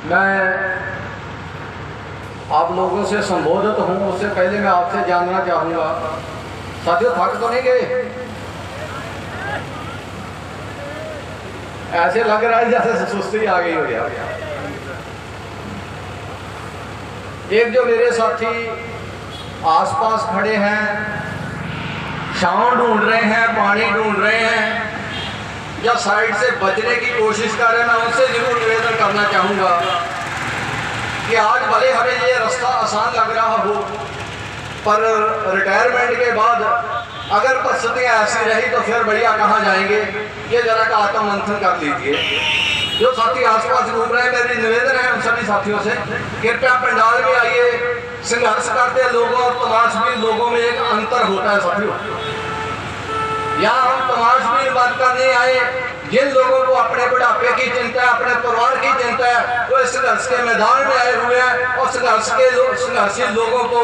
मैं आप लोगों से संबोधित हूँ उससे पहले मैं आपसे जानना चाहूँगा, साथियों थक तो नहीं गए? ऐसे लग रहा है जैसे सुस्ती आ गई हो गया। एक जो मेरे साथी आसपास खड़े हैं, छांव ढूंढ रहे हैं, पानी ढूंढ रहे हैं या साइड से बचने की कोशिश कर रहे हैं, मैं उनसे जरूर निवेदन करना चाहूँगा कि आज भले हमें ये रास्ता आसान लग रहा हो, पर रिटायरमेंट के बाद अगर परिस्थितियाँ ऐसी रही तो फिर भैया कहाँ जाएंगे, ये जरा का आत्ममंथन कर लीजिए। जो साथी आसपास घूम रहे हैं, मेरी निवेदन है उन सभी साथियों से, कृपया पंडाल में आइए। संघर्ष करते लोगों और तमाशबीन लोगों में एक अंतर होता है साथियों। यहाँ हम तमाशबीन बात करने आए, जिन लोगों को अपने बुढ़ापे की चिंता है, अपने परिवार की चिंता है, वो इस संघर्ष के मैदान में आए हुए हैं और संघर्षी लोगों को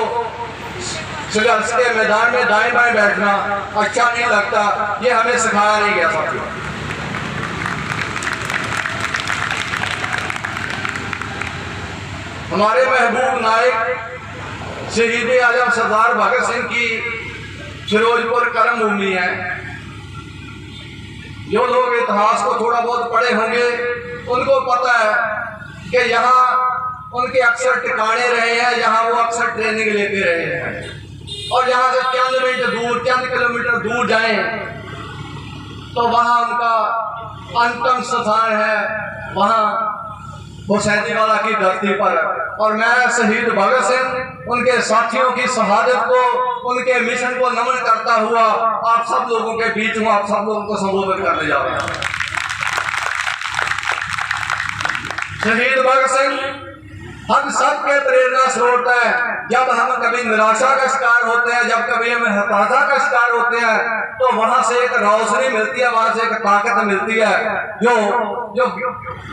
संघर्ष के मैदान में दाएं बाएं बैठना अच्छा नहीं लगता। ये हमें सिखाया नहीं गया साथियों। हमारे महबूब नायक शहीद आजम सरदार भगत सिंह की फिरोजपुर कर्म भूमि है। जो लोग इतिहास को थोड़ा बहुत पढ़े होंगे उनको पता है कि यहाँ उनके अक्सर ठिकाने रहे हैं, यहाँ वो अक्सर ट्रेनिंग लेते रहे हैं। और यहाँ से चंद किलोमीटर दूर जाएं तो वहाँ उनका अंतिम स्थान है, वहाँ हुसैनीवाला की धरती पर। और मैं शहीद भगत सिंह उनके साथियों की शहादत को, उनके मिशन को नमन करता हुआ आप सब लोगों के बीच में आप सब लोगों को संबोधित करने जा रहे हैं। शहीद भगत सिंह हम सब के प्रेरणा स्रोत है। जब हम कभी निराशा का शिकार होते हैं, जब कभी हम हताशा का शिकार होते हैं, तो वहां से एक रोशनी मिलती है, वहां से एक ताकत मिलती है। जो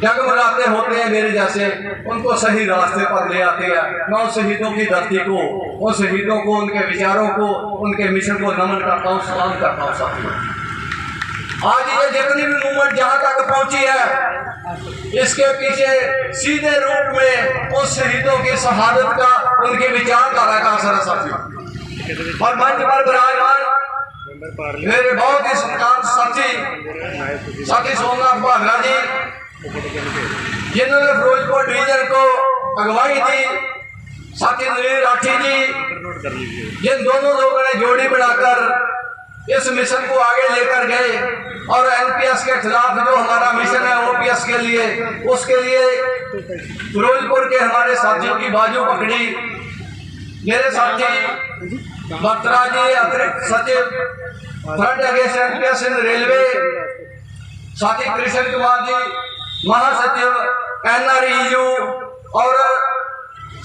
जगमगाते होते हैं मेरे जैसे, उनको सही रास्ते पर ले आती है। मैं उन शहीदों की धरती को, उन शहीदों को, उनके विचारों को, उनके मिशन को नमन करता हूँ, सलाम करता हूँ साथियों। आज ये जितनी भी मूवमेंट जहाँ तक पहुंची है, इसके पीछे सीधे रूप में उस शहीदों की शहादत का, उनके विचारधारा का असर है साथियों। और मंच पर विराजमान मेरे बहुत ही सत्कार साथी सोमनाथ भागरा जी, जिन्होंने फिरोजपुर डिवीजन को अगुवाई दी, साथी नवीन राठी जी, जिन दोनों लोगों ने जोड़ी बनाकर इस मिशन को आगे लेकर गए और एनपीएस के खिलाफ जो हमारा मिशन है ओपीएस के लिए, उसके लिए फिरोजपुर के हमारे साथियों की बाजू पकड़ी। मेरे साथी बत्रा जी, अतिरिक्त सचिव फ्रंट अगेंस्ट एनपीएस इन रेलवे, साथी कृष्ण कुमार जी, महासचिव एनआरईयू और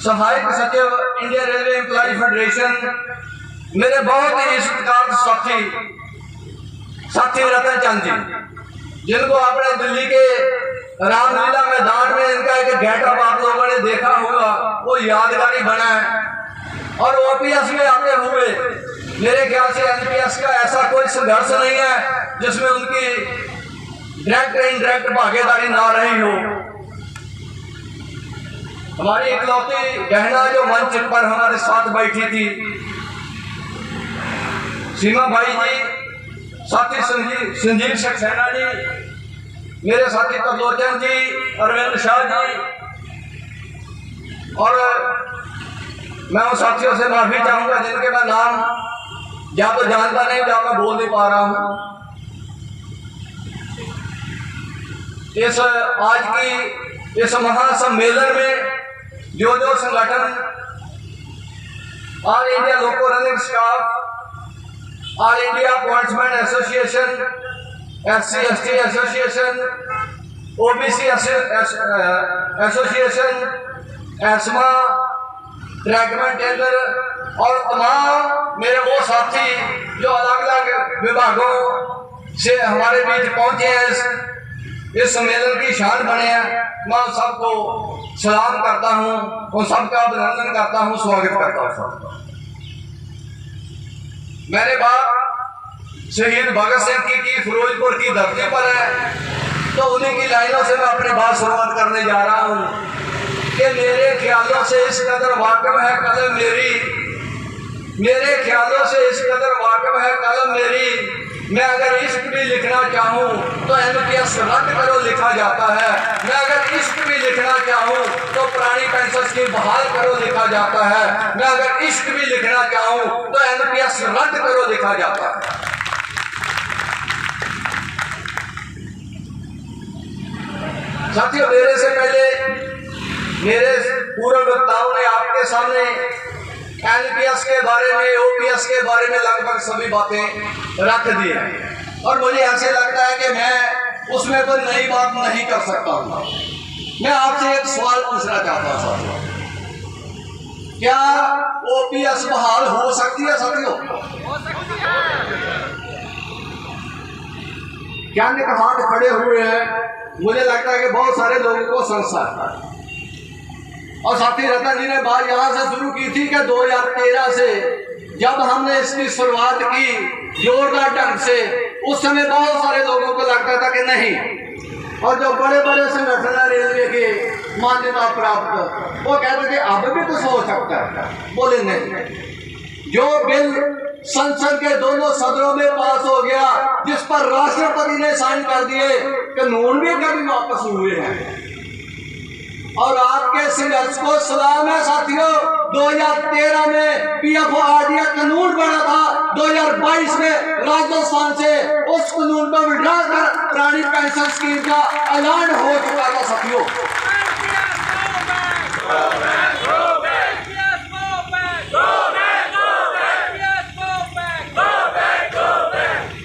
सहायक सचिव इंडियन रेलवे एम्प्लॉय फेडरेशन, मेरे बहुत ही सत्कार साथी रतन चंद जी, जिनको आपने दिल्ली के रामलीला मैदान में इनका एक गेटअप आप लोगों ने देखा होगा, वो यादगारी बना है। और ओपीएस में आते हुए मेरे ख्याल से एनपीएस का ऐसा कोई संघर्ष नहीं है जिसमें उनकी डायरेक्ट इनडायरेक्ट भागीदारी ना रही हो। हमारी इकलौती बहना जो मंच पर हमारे साथ बैठी थी, सीमा भाई जी, साथी संजीव सक्सेना जी, मेरे साथी तरलोचन जी, अरविंद शाह जी, और मैं उन साथियों से माफी चाहूंगा जिनके मैं नाम या तो जानता नहीं या मैं बोल नहीं पा रहा हूं। इस आज की इस महासम्मेलन में जो संगठन all India loco running staff, all India pointsman association, SC/ST association, OBC association, ESMA, trackman tender और तमाम मेरे वो साथी जो अलग अलग विभागों से हमारे बीच पहुंचे हैं, इस सम्मेलन की शान बने हैं, मैं उन सबको सलाम करता हूं, उन सबका अभिनंदन करता हूं, स्वागत करता हूं। मैंने बात शहीद भगत सिंह की फिरोजपुर की धरती पर है, तो उन्हीं की लाइनों से मैं अपनी बात शुरुआत करने जा रहा हूँ। कि मेरे ख्यालों से इस कदर वाकिफ है कलम मेरी, मेरे ख्यालों से इस कदर वाकिफ है कलम मेरी, मैं अगर इश्क भी लिखना चाहूँ तो NPS रद्द करो लिखा जाता है, मैं अगर इश्क भी लिखना चाहूँ तो पुरानी पेंशन स्कीम बहाल करो लिखा जाता है, मैं अगर इश्क भी लिखना चाहूँ तो NPS रद्द करो लिखा जाता है। साथियों, मेरे से पहले मेरे पूर्व वक्ताओं ने आपके सामने NPS के बारे में, OPS के बारे में लगभग सभी बातें रख दी हैं और मुझे ऐसे लगता है कि मैं उसमें कोई नई बात नहीं कर सकता हूँ। मैं आपसे एक सवाल पूछना चाहता हूँ, क्या OPS बहाल हो सकती है साथियों? क्या हाथ खड़े हुए हैं, मुझे लगता है कि बहुत सारे लोगों को संशय है। और साथी रतन जी ने बात यहाँ से शुरू की थी कि 2013 से जब हमने इसकी शुरुआत की जोरदार ढंग से, उस समय बहुत सारे लोगों को लगता था कि नहीं, और जो बड़े बड़े संगठन है रेलवे के मान्यता प्राप्त, वो कहते थे अब भी कुछ हो सकता है। बोले नहीं, जो बिल संसद के दोनों सदनों में पास हो गया, जिस पर राष्ट्रपति ने साइन कर दिए, कानून भी कभी वापस हुए हैं। और आपके संघर्ष को सलाम है साथियों। 2013 में PFRDA कानून बना था, 2022 में राजस्थान से उस कानून को विड्रॉ कर पुरानी पेंशन स्कीम का ऐलान हो चुका था साथियों।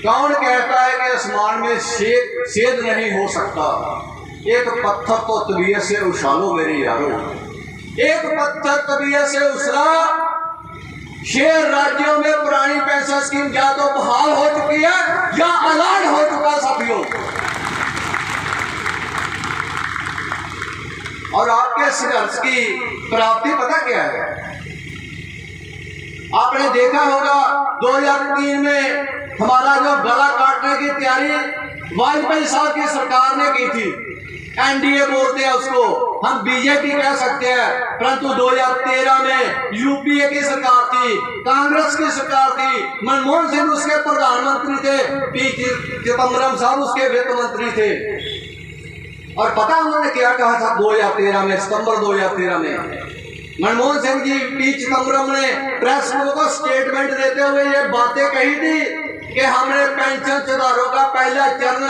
कौन कहता है कि आसमान में सेद नहीं हो सकता? एक पत्थर तो तबीयत से उछालो मेरे यारो, एक पत्थर तबीयत से उछला। 6 राज्यों में पुरानी पेंशन स्कीम या तो बहाल हो चुकी है या ऐलान हो चुका साथियों। और आपके संघर्ष की प्राप्ति पता क्या है? आपने देखा होगा 2003 में हमारा जो गला काटने की तैयारी वाजपेयी साहब की सरकार ने की थी, NDA बोलते हैं उसको, हम BJP कह सकते हैं, परंतु 2013 में UPA की सरकार थी, कांग्रेस की सरकार थी, मनमोहन सिंह उसके प्रधानमंत्री थे, P चिदम्बरम साहब उसके वित्त मंत्री थे। और पता उन्होंने क्या कहा था 2013 में, सितंबर 2013 में मनमोहन सिंह जी, P चिदम्बरम ने प्रेस को स्टेटमेंट देते हुए ये बातें कही थी कि हमने पेंशन सुधारों का पहला चरण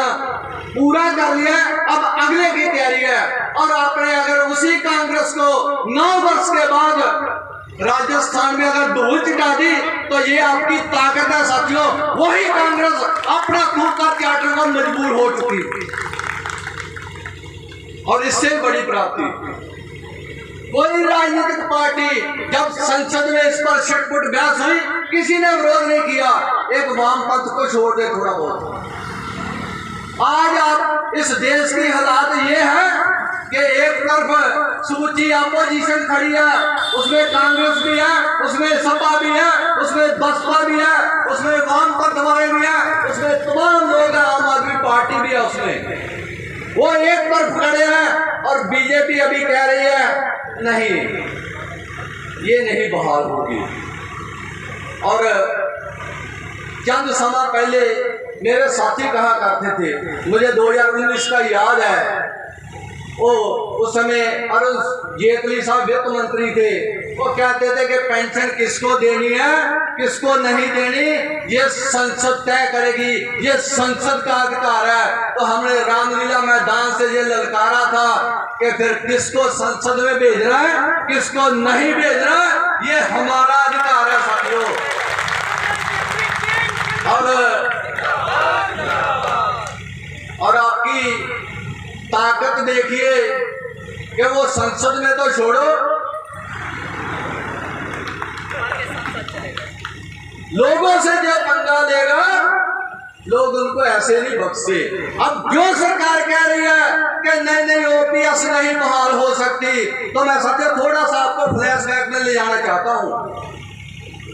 पूरा कर लिया, अब अगले की तैयारी है। और आपने अगर उसी कांग्रेस को 9 वर्ष के बाद राजस्थान में अगर धूल चिटा दी तो ये आपकी ताकत है साथियों। वही कांग्रेस अपना खून का त्याग को मजबूर हो चुकी। और इससे बड़ी प्राप्ति, कोई राजनीतिक पार्टी जब संसद में इस पर छटपुट बहस हुई, किसी ने विरोध नहीं किया, एक वामपंथ को छोड़ दे थोड़ा बहुत। आज आप इस देश की हालात ये है कि एक तरफ सूची अपोजिशन खड़ी है, उसमें कांग्रेस भी है, उसमें सपा भी है, उसमें बसपा भी है, उसमें वामपंथ वाले भी है, उसमें तमाम लोग हैं, आम आदमी पार्टी भी है उसमें। वो एक तरफ खड़े हैं और BJP अभी कह रही है नहीं, ये नहीं बहाल होगी। और चंद समय पहले मेरे साथी कहा करते थे, मुझे 2019 का याद है, वो उस समय अरुण जेटली साहब वित्त मंत्री थे, वो कहते थे कि पेंशन किसको देनी है किसको नहीं देनी ये संसद तय करेगी, ये संसद का अधिकार है। तो हमने रामलीला मैदान से ये ललकारा था कि फिर किसको संसद में भेजना है किसको नहीं भेजना है, ये हमारा अधिकार है साथियों। और आपकी ताकत देखिए कि वो संसद में तो छोड़ो, लोगों से जो पंगा लेगा लोग उनको ऐसे नहीं बख्शे। अब जो सरकार कह रही है कि नहीं OPS नहीं बहाल हो सकती, तो मैं सत्य थोड़ा सा आपको फ्लैशबैक में ले जाना चाहता हूँ।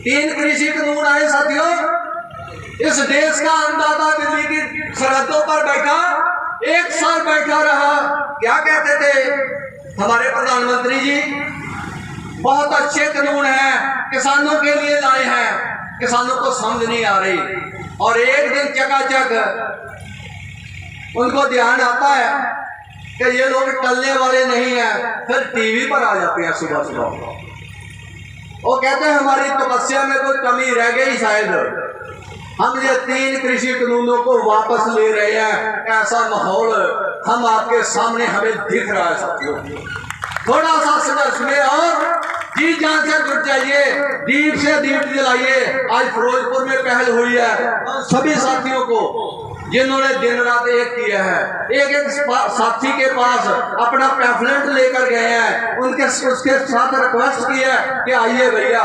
3 कृषि कानून आए साथियों, इस देश का अन्नदाता दिल्ली की सरहदों पर बैठा 1 साल बैठा रहा, क्या कहते थे हमारे प्रधानमंत्री जी बहुत अच्छे कानून हैं, किसानों के लिए लाए हैं, किसानों को समझ नहीं आ रही। और एक दिन चकाचक उनको ध्यान आता है कि ये लोग टलने वाले नहीं हैं, फिर टीवी पर आ जाते हैं सुबह सुबह। वो कहते हैं हमारी तपस्या में कोई कमी रह गई शायद, हम ये 3 कृषि कानूनों को वापस ले रहे हैं। ऐसा माहौल हम आपके सामने हमें दिख रहा है साथियों। थोड़ा सा संघर्ष में और जी जान से जुट जाइए, दीप से दीप जलाइए। आज फिरोजपुर में पहल हुई है सभी साथियों को जिन्होंने दिन रात एक किया है, एक एक साथी के पास अपना पैम्फलेट लेकर गए हैं, उसके साथ रिक्वेस्ट की है कि आइए भैया,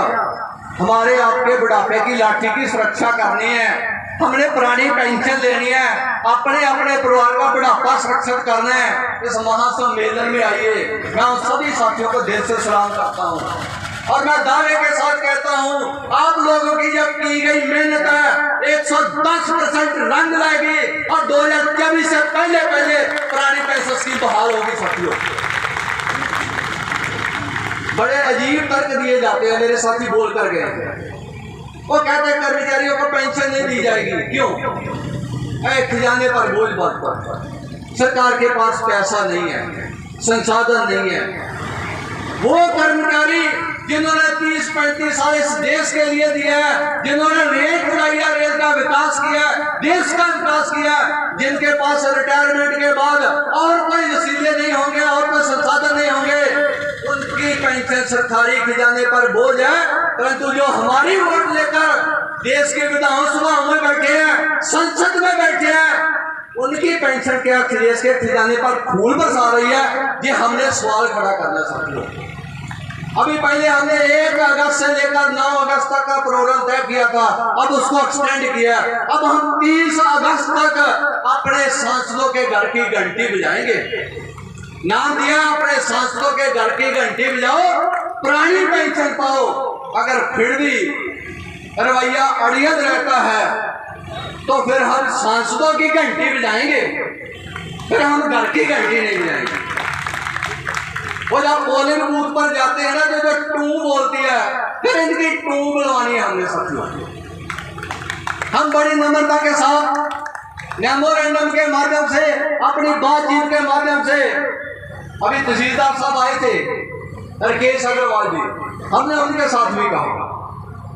हमारे आपके बुढ़ापे की लाठी की सुरक्षा करनी है, हमने पुरानी पेंशन लेनी है, अपने अपने परिवार का बुढ़ापा सुरक्षित करना है। इस महासम्मेलन में आइए। मैं उन सभी साथियों को दिल से सलाम करता हूँ और मैं दावे के साथ कहता हूँ, आप लोगों की जब की गई मेहनत है 110% रंग लाएगी और 2024 से पहले पुरानी पेंशन स्कीम बहाल होगी साथियों। बड़े अजीब तर्क दिए जाते हैं, मेरे साथी बोल कर गए। वो कहते हैं कर्मचारियों को पेंशन नहीं दी जाएगी, क्यों? खजाने पर बोझ बढ़ता है, सरकार के पास पैसा नहीं है, संसाधन नहीं है। वो कर्मचारी जिन्होंने 30-35 साल इस देश के लिए दिया है, जिन्होंने रेल चलाई है, रेल का विकास किया, देश का विकास किया, जिनके पास रिटायरमेंट के बाद और कोई वसीले नहीं होंगे और कोई संसाधन नहीं होंगे, उनकी पेंशन सरकारी खजाने पर बोझ है। परंतु जो हमारी वोट लेकर देश के विधानसभा में बैठे हैं, संसद में बैठे हैं, उनकी पेंशन क्या देश के खजाने पर खून बरसा रही है, ये हमने सवाल खड़ा करना साथियों। अभी पहले हमने 1 अगस्त से लेकर 9 अगस्त तक का प्रोग्राम तय किया था, अब उसको एक्सटेंड किया। अब हम 30 अगस्त तक अपने सांसदों के घर की घंटी बजाएंगे। नाम दिया अपने सांसदों के घर की घंटी बजाओ, पुरानी पेंशन पाओ। अगर फिर भी रवैया अड़ियत रहता है तो फिर हम सांसदों की घंटी बजाएंगे, फिर हम घर की घंटी नहीं बजाएंगे। वो जब पोलिंग बूथ पर जाते हैं ना, जो टू बोलती है, फिर इनकी टू बुलवानी है हमने साथियों। हम बड़ी नम्रता के साथ मेमोरेंडम के माध्यम से, अपनी बातचीत के माध्यम से, अभी तहसीलदार साहब आए थे राकेश अग्रवाल जी, हमने उनके साथ भी कहा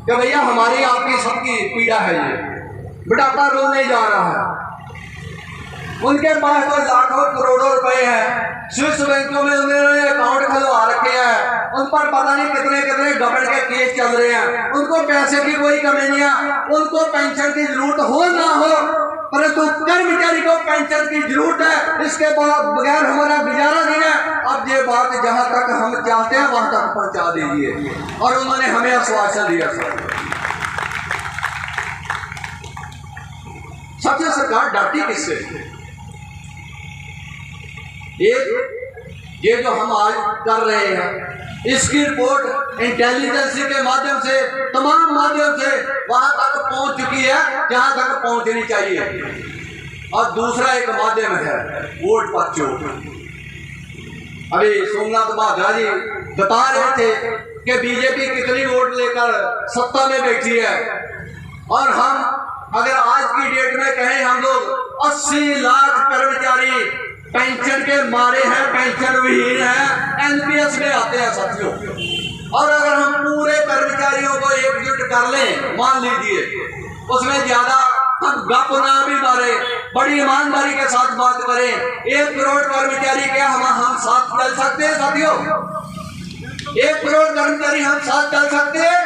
कि भैया हमारी आपकी सबकी पीड़ा है, ये बुढ़ापा रोने जा रहा है। उनके पास तो लाखों करोड़ों रुपए हैं, स्विस बैंकों में उन्होंने अकाउंट खुलवा रखे हैं, उन पर पता नहीं कितने गवर्नमेंट के केस चल रहे हैं। उनको पैसे की कोई कमी नहीं है, उनको पेंशन की जरूरत हो ना हो, परंतु कर्मचारी को पेंशन की जरूरत है, इसके बगैर हमारा गुजारा नहीं है। अब ये बात जहां तक हम चाहते हैं वहां तक पहुंचा दीजिए। और उन्होंने हमें आश्वासन दिया। सबसे सरकार डरती किससे? ये जो हम आज कर रहे हैं, इसकी रिपोर्ट इंटेलिजेंस के माध्यम से, तमाम माध्यम से वहां तक पहुंच चुकी है जहां तक पहुंचनी चाहिए। और दूसरा एक माध्यम है वोट पर्चो। अभी सोमनाथ भाद्रा जी बता रहे थे कि बीजेपी कितनी वोट लेकर सत्ता में बैठी है, और हम अगर आज की डेट में कहें, हम लोग 80 लाख कर्मचारी पेंशन के मारे हैं, पेंशन विहीन है, एनपीएस में आते हैं साथियों। और अगर हम पूरे कर्मचारियों को एकजुट कर लें, मान लीजिए उसमें ज्यादा हम गप ना भी मारे, बड़ी ईमानदारी के साथ बात करें, 1 करोड़ कर्मचारी क्या हम साथ चल सकते हैं साथियों? 1 करोड़ कर्मचारी हम साथ चल सकते हैं?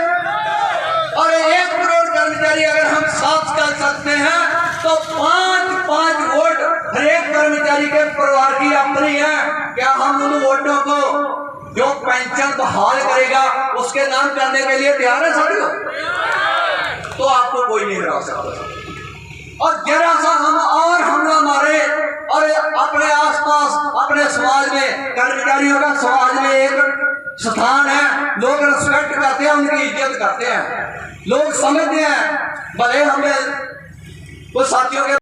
और 1 करोड़ कर्मचारी अगर हम साथ चल सकते हैं तो 5-5 वोट हर एक कर्मचारी के परिवार की अपनी है। क्या हम उन वोटों को जो पेंशन बहाल करेगा उसके नाम करने के लिए तैयार है साथियों? तो आपको कोई नहीं हरा सकता। और जरा सा हम हमला मारे और अपने आसपास, अपने समाज में, कर्मचारियों का समाज में एक स्थान है, लोग रिस्पेक्ट करते हैं, उनकी इज्जत करते हैं, लोग समझते हैं। भले हमें कुछ साथियों के